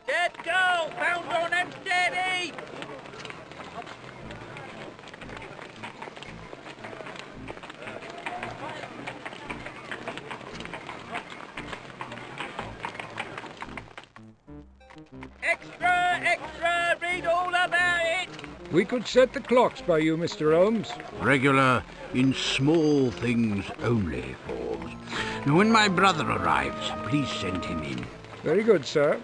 Let go! Pound on and steady! Extra! Extra! Read all about it! We could set the clocks by you, Mr. Holmes. Regular in small things only forms. When my brother arrives, please send him in. Very good, sir.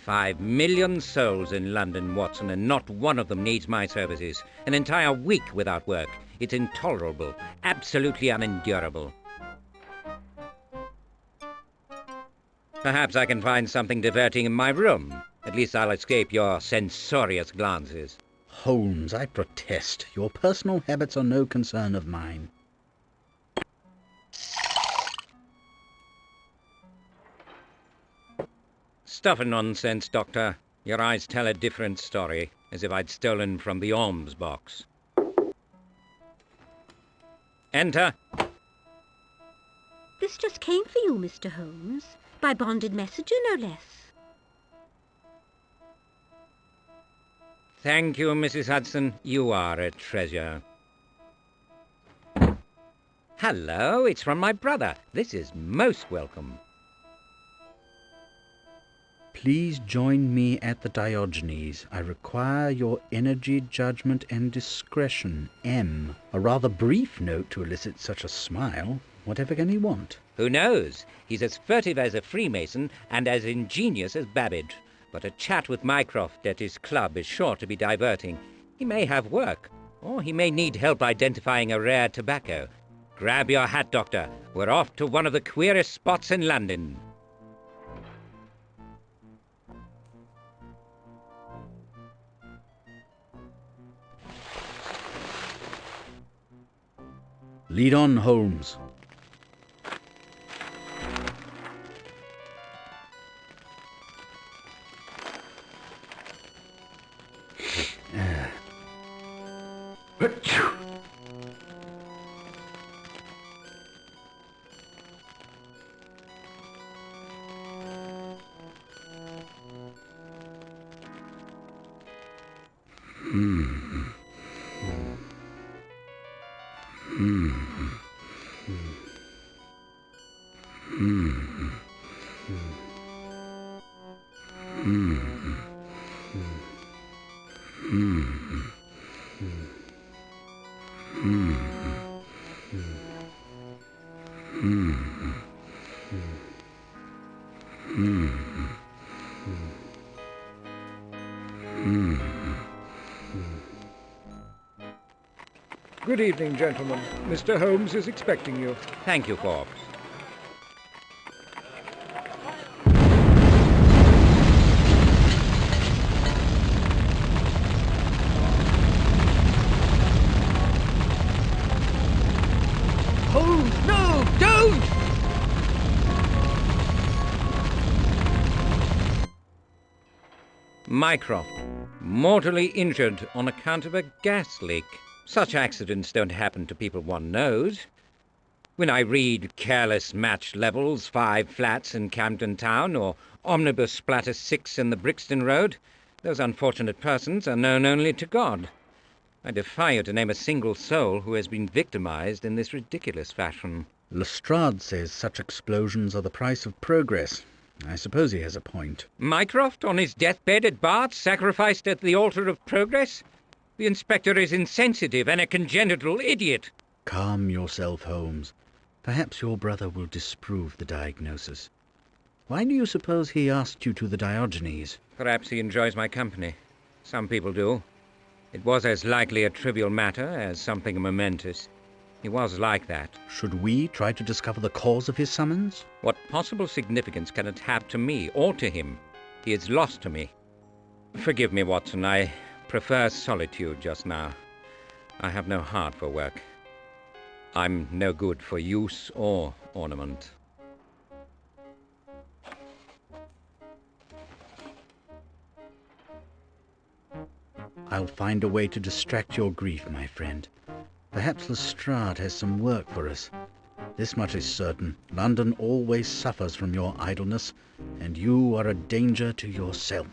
"5 million souls in London, Watson, and not one of them needs my services. An entire week without work. It's intolerable, absolutely unendurable. Perhaps I can find something diverting in my room. At least I'll escape your censorious glances." Holmes, I protest. Your personal habits are no concern of mine. Stuff and nonsense, Doctor. Your eyes tell a different story, as if I'd stolen from the alms box. Enter. This just came for you, Mr. Holmes, by bonded messenger, no less. Thank you, Mrs. Hudson. You are a treasure. Hello, it's from my brother. This is most welcome. Please join me at the Diogenes. I require your energy, judgment, and discretion. M. A rather brief note to elicit such a smile. Whatever can he want? Who knows? He's as furtive as a Freemason and as ingenious as Babbage. But a chat with Mycroft at his club is sure to be diverting. He may have work, or he may need help identifying a rare tobacco. Grab your hat, Doctor. We're off to one of the queerest spots in London. Lead on, Holmes. Good evening, gentlemen. Mr. Holmes is expecting you. Thank you, Forbes. Holmes, no, don't! Mycroft, mortally injured on account of a gas leak. Such accidents don't happen to people one knows. When I read careless match levels, 5 flats in Camden Town, or omnibus splatter 6 in the Brixton Road, those unfortunate persons are known only to God. I defy you to name a single soul who has been victimized in this ridiculous fashion. Lestrade says such explosions are the price of progress. I suppose he has a point. Mycroft, on his deathbed at Bath, sacrificed at the altar of progress? The inspector is insensitive and a congenital idiot. Calm yourself, Holmes. Perhaps your brother will disprove the diagnosis. Why do you suppose he asked you to the Diogenes? Perhaps he enjoys my company. Some people do. It was as likely a trivial matter as something momentous. He was like that. Should we try to discover the cause of his summons? What possible significance can it have to me or to him? He is lost to me. Forgive me, Watson. I prefer solitude just now. I have no heart for work. I'm no good for use or ornament. I'll find a way to distract your grief, my friend. Perhaps Lestrade has some work for us. This much is certain. London always suffers from your idleness, and you are a danger to yourself.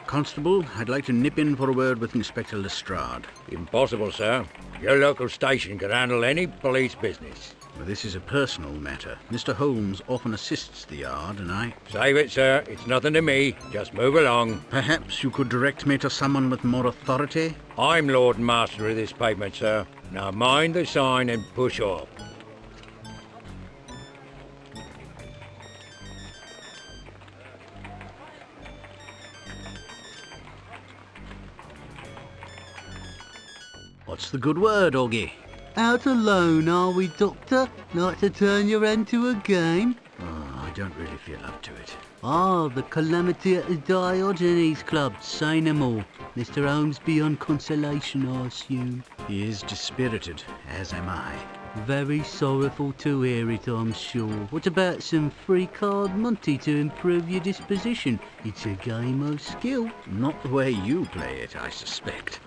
Constable, I'd like to nip in for a word with Inspector Lestrade. Impossible, sir. Your local station can handle any police business. Well, this is a personal matter. Mr. Holmes often assists the yard, and I... Save it, sir. It's nothing to me. Just move along. Perhaps you could direct me to someone with more authority? I'm Lord and Master of this pavement, sir. Now mind the sign and push off. What's the good word, Augie? Out alone, are we, Doctor? Like to turn your end to a game? Oh, I don't really feel up to it. Ah, the calamity at the Diogenes Club. Say no more. Mr. Holmes beyond consolation, I assume. He is dispirited, as am I. Very sorrowful to hear it, I'm sure. What about some free card Monty to improve your disposition? It's a game of skill. Not the way you play it, I suspect.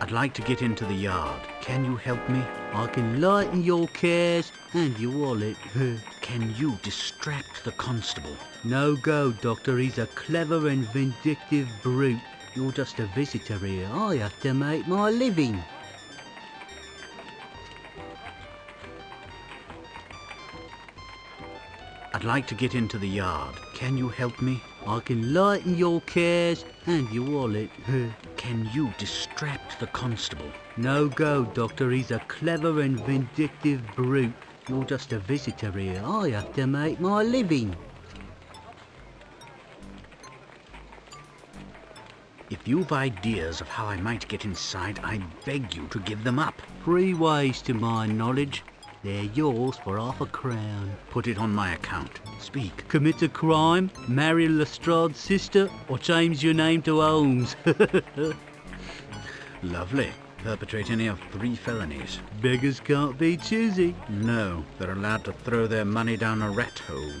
I'd like to get into the yard. Can you help me? I can lighten your cares and your wallet. Can you distract the constable? No go, Doctor. He's a clever and vindictive brute. You're just a visitor here. I have to make my living. I'd like to get into the yard. Can you help me? I can lighten your cares and your wallet. Can you distract the constable? No go, Doctor. He's a clever and vindictive brute. You're just a visitor here. I have to make my living. If you've ideas of how I might get inside, I beg you to give them up. 3 ways to my knowledge. They're yours for £50. Put it on my account. Speak. Commit a crime, marry Lestrade's sister, or change your name to Holmes. Lovely. Perpetrate any of 3 felonies. Beggars can't be choosy. No, they're allowed to throw their money down a rat hole.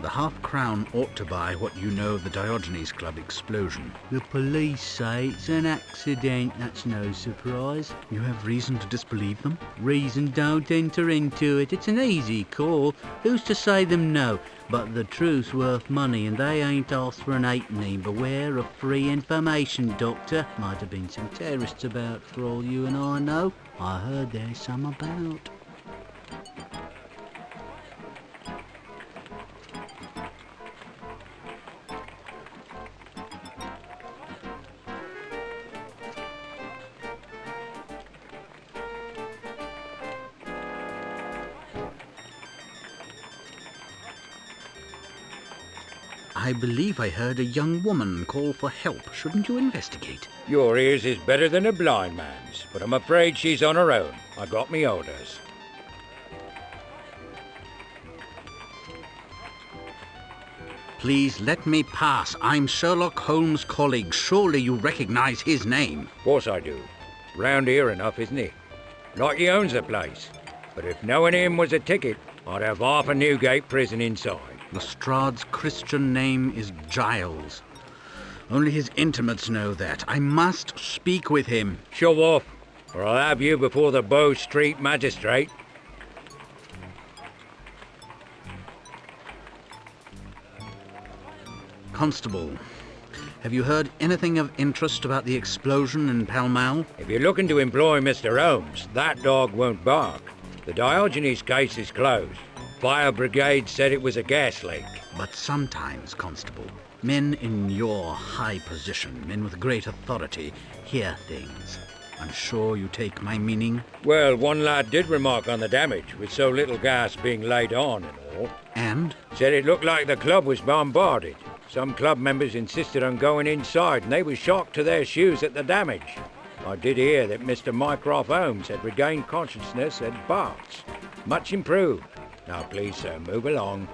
The half-crown ought to buy what you know of the Diogenes Club explosion. The police say it's an accident. That's no surprise. You have reason to disbelieve them? Reason don't enter into it. It's an easy call. Who's to say them no? But the truth's worth money, and they ain't asked for an halfpenny. Beware of free information, Doctor. Might have been some terrorists about for all you and I know. I heard there's some about. I believe I heard a young woman call for help. Shouldn't you investigate? Your ears is better than a blind man's, but I'm afraid she's on her own. I got me orders. Please let me pass. I'm Sherlock Holmes' colleague. Surely you recognize his name. Course I do. Round here enough, isn't he? Like he owns the place. But if knowing him was a ticket, I'd have half a Newgate prison inside. Lestrade's Christian name is Giles. Only his intimates know that. I must speak with him. Shove off, or I'll have you before the Bow Street magistrate. Constable, have you heard anything of interest about the explosion in Pall Mall? If you're looking to employ Mr. Holmes, that dog won't bark. The Diogenes case is closed. Fire brigade said it was a gas leak. But sometimes, Constable, men in your high position, men with great authority, hear things. I'm sure you take my meaning. Well, one lad did remark on the damage, with so little gas being laid on and all. And? Said it looked like the club was bombarded. Some club members insisted on going inside, and they were shocked to their shoes at the damage. I did hear that Mr. Mycroft Holmes had regained consciousness at Bart's. Much improved. Now, please, sir, move along.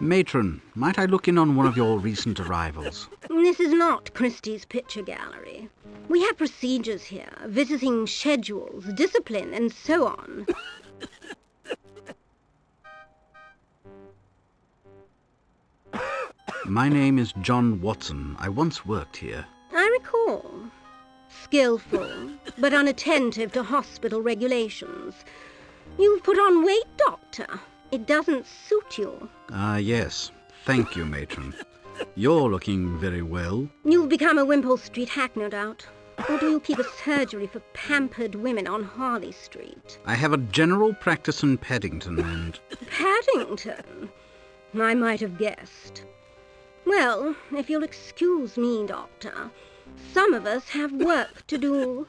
Matron, might I look in on one of your recent arrivals? This is not Christie's picture gallery. We have procedures here, visiting schedules, discipline, and so on. My name is John Watson. I once worked here. I recall. Skillful, but unattentive to hospital regulations. You've put on weight, Doctor. It doesn't suit you. Ah, yes. Thank you, Matron. You're looking very well. You've become a Wimpole Street hack, no doubt. Or do you keep a surgery for pampered women on Harley Street? I have a general practice in Paddington and... Paddington? I might have guessed. Well, if you'll excuse me, Doctor, some of us have work to do.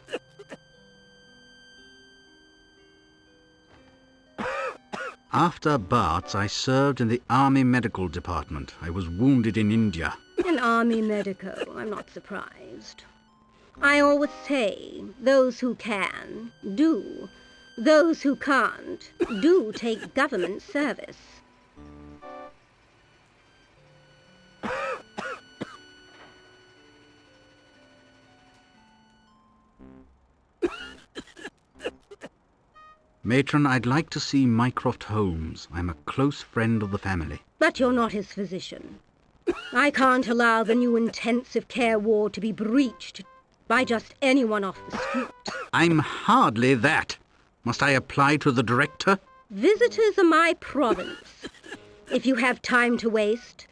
After Bart's, I served in the Army Medical Department. I was wounded in India. An army medico, I'm not surprised. I always say, those who can, do. Those who can't, do take government service. Matron, I'd like to see Mycroft Holmes. I'm a close friend of the family. But you're not his physician. I can't allow the new intensive care ward to be breached by just anyone off the street. I'm hardly that. Must I apply to the director? Visitors are my province. If you have time to waste,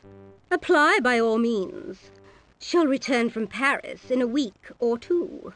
apply by all means. She'll return from Paris in a week or two.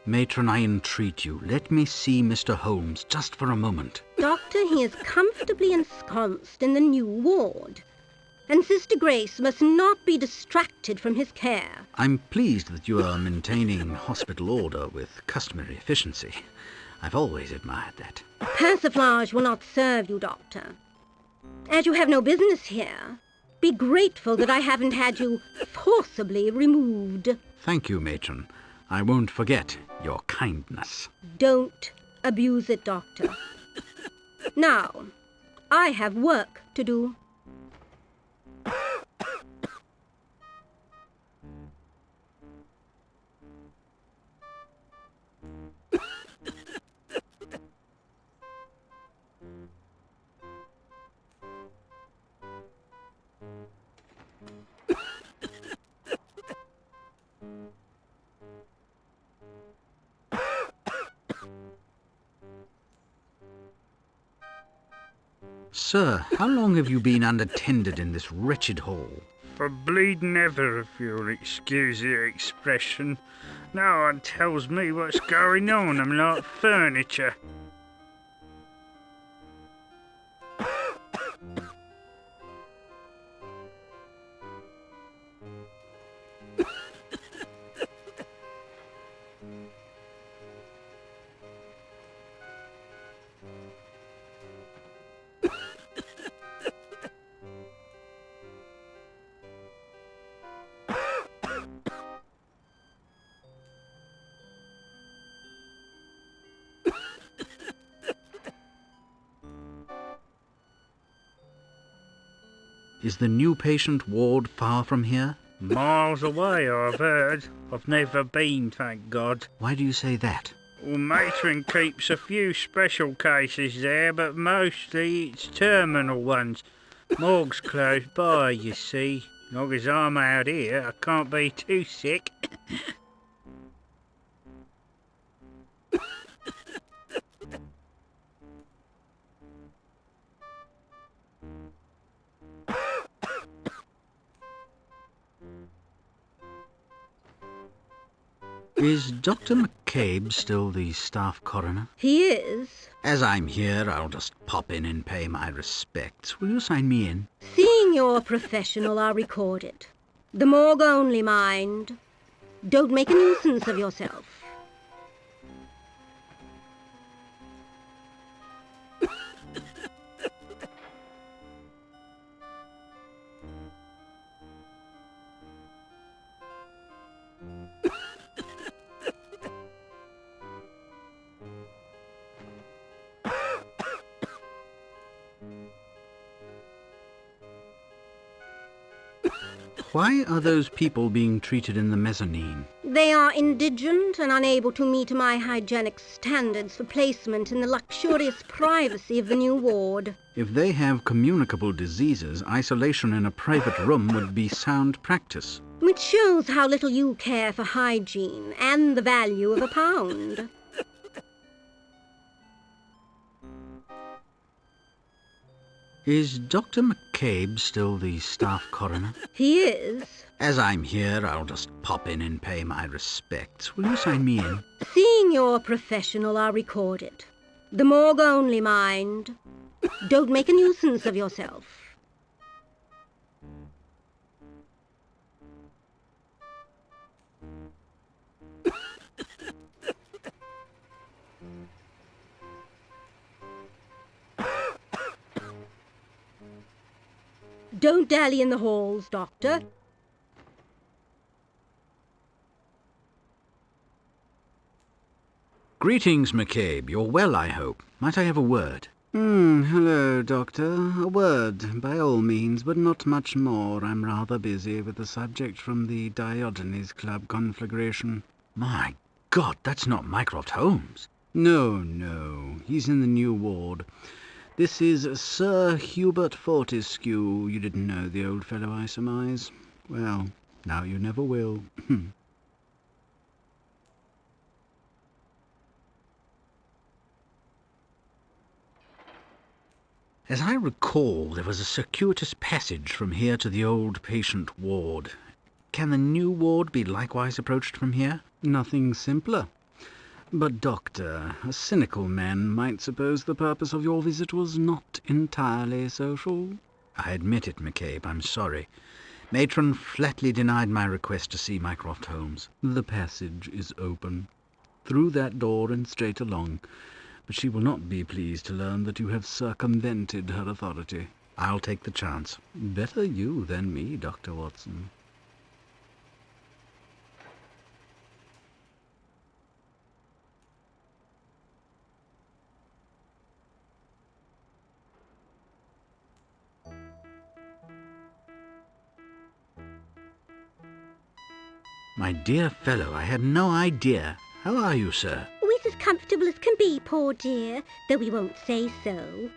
Matron, I entreat you, let me see Mr. Holmes just for a moment. Doctor, he is comfortably ensconced in the new ward, and Sister Grace must not be distracted from his care. I'm pleased that you are maintaining hospital order with customary efficiency. I've always admired that. Persiflage will not serve you, Doctor. As you have no business here, be grateful that I haven't had you forcibly removed. Thank you, Matron. I won't forget your kindness. Don't abuse it, Doctor. Now, I have work to do. Sir, how long have you been unattended in this wretched hall? For bleeding ever, if you'll excuse the expression. No one tells me what's going on. I'm like furniture. Is the new patient ward far from here? Miles away, I've heard. I've never been, thank God. Why do you say that? Well, Matron keeps a few special cases there, but mostly it's terminal ones. Morgue's close by, you see. Long as I'm out here, I can't be too sick. Is Dr. McCabe still the staff coroner? He is. As I'm here, I'll just pop in and pay my respects. Will you sign me in? Seeing you're professional, I'll record it. The morgue only, mind. Don't make a nuisance of yourself. Why are those people being treated in the mezzanine? They are indigent and unable to meet my hygienic standards for placement in the luxurious privacy of the new ward. If they have communicable diseases, isolation in a private room would be sound practice. Which shows how little you care for hygiene and the value of a pound. Is Dr. McCabe still the staff coroner? He is. As I'm here, I'll just pop in and pay my respects. Will you sign me in? Seeing you're professional, I'll record it. The morgue only, mind. Don't make a nuisance of yourself. Don't dally in the halls, Doctor. Greetings, McCabe. You're well, I hope. Might I have a word? Hello, Doctor. A word, by all means, but not much more. I'm rather busy with the subject from the Diogenes Club conflagration. My God, that's not Mycroft Holmes. No. He's in the new ward. This is Sir Hubert Fortescue. You didn't know the old fellow, I surmise. Well, now you never will. As I recall, there was a circuitous passage from here to the old patient ward. Can the new ward be likewise approached from here? Nothing simpler. But, Doctor, a cynical man might suppose the purpose of your visit was not entirely social. I admit it, McCabe. I'm sorry. Matron flatly denied my request to see Mycroft Holmes. The passage is open. Through that door and straight along. But she will not be pleased to learn that you have circumvented her authority. I'll take the chance. Better you than me, Dr. Watson. My dear fellow, I had no idea. How are you, sir? Always as comfortable as can be, poor dear, though we won't say so.